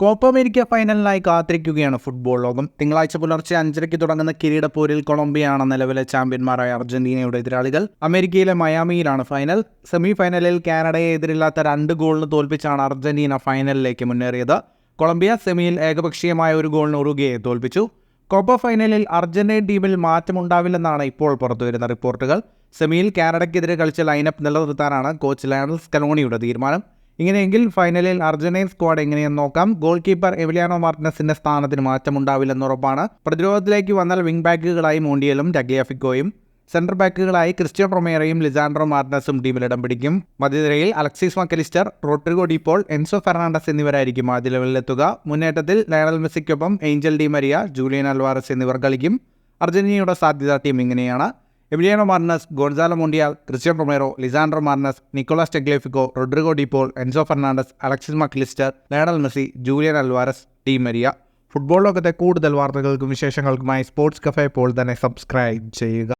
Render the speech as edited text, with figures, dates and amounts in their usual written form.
Copa America ഫൈനലിനായി കാത്തിരിക്കുകയാണ് football ലോകം. തിങ്കളാഴ്ച പുലർച്ചെ 5:30 തുടങ്ങുന്ന കിരീടപ്പോരിൽ കൊളംബിയയാണ് നിലവിലെ ചാമ്പ്യന്മാരായ അർജന്റീനയുടെ എതിരാളികൾ. അമേരിക്കയിലെ മയാമിയിലാണ് ഫൈനൽ. സെമി ഫൈനലിൽ കാനഡയെ എതിരില്ലാത്ത 2 ഗോളിന് തോൽപ്പിച്ചാണ് അർജന്റീന ഫൈനലിലേക്ക് മുന്നേറിയത്. കൊളംബിയ സെമിയിൽ ഏകപക്ഷീയമായ 1 ഗോളിന് ഉറുഗ്വയെ തോൽപ്പിച്ചു. കോപ്പ ഫൈനലിൽ അർജന്റീൻ ടീമിൽ മാറ്റമുണ്ടാവില്ലെന്നാണ് ഇപ്പോൾ പുറത്തുവരുന്ന റിപ്പോർട്ടുകൾ. സെമിയിൽ കാനഡയ്ക്കെതിരെ കളിച്ച ലൈനപ്പ് നിലനിർത്താനാണ് കോച്ച് ലയണൽ സ്കലോണിയുടെ തീരുമാനം. ഇങ്ങനെയെങ്കിൽ ഫൈനലിൽ അർജന്റീൻ സ്ക്വാഡ് എങ്ങനെയെന്ന് നോക്കാം. ഗോൾ കീപ്പർ എമിലിയാനോ മാർട്ടിനസിന്റെ സ്ഥാനത്തിന് മാറ്റമുണ്ടാവില്ലെന്ന് ഉറപ്പാണ്. പ്രതിരോധത്തിലേക്ക് വന്നാൽ വിംഗ് ബാക്കുകളായി മോണ്ടിയലും ടഗ്ലിയാഫിക്കോയും, സെന്റർ ബാക്കുകളായി ക്രിസ്ത്യൻ റൊമേറോയും ലിസാൻഡ്രോ മാർട്ടിനസും ടീമിൽ ഇടം പിടിക്കും. മധ്യനിരയിൽ Alexis Mac Allister, Rodrigo De Paul, Enzo Fernandez എന്നിവരായിരിക്കും ആദ്യ ലെവലിലെത്തുക. മുന്നേറ്റത്തിൽ ലയണൽ മെസ്സിക്കൊപ്പം Angel Di Maria, Julian Alvarez എന്നിവർ കളിക്കും. അർജന്റീനയുടെ സാധ്യതാ ടീം ഇങ്ങനെയാണ്: Emiliano Martinez, Gonzalo Montiel, Cristian Romero, Lisandro Martinez, Nicolas Tagliafico, Rodrigo De Paul, Enzo Fernandez, Alexis Mac Allister, Lionel Messi, Julian Alvarez, Di Maria. Football ലോകത്തെ കൂടുതൽ വാർത്തകൾക്കും വിശേഷങ്ങൾക്കുമായി സ്പോർട്സ് കഫേ ഇപ്പോൾ തന്നെ സബ്സ്ക്രൈബ് ചെയ്യുക.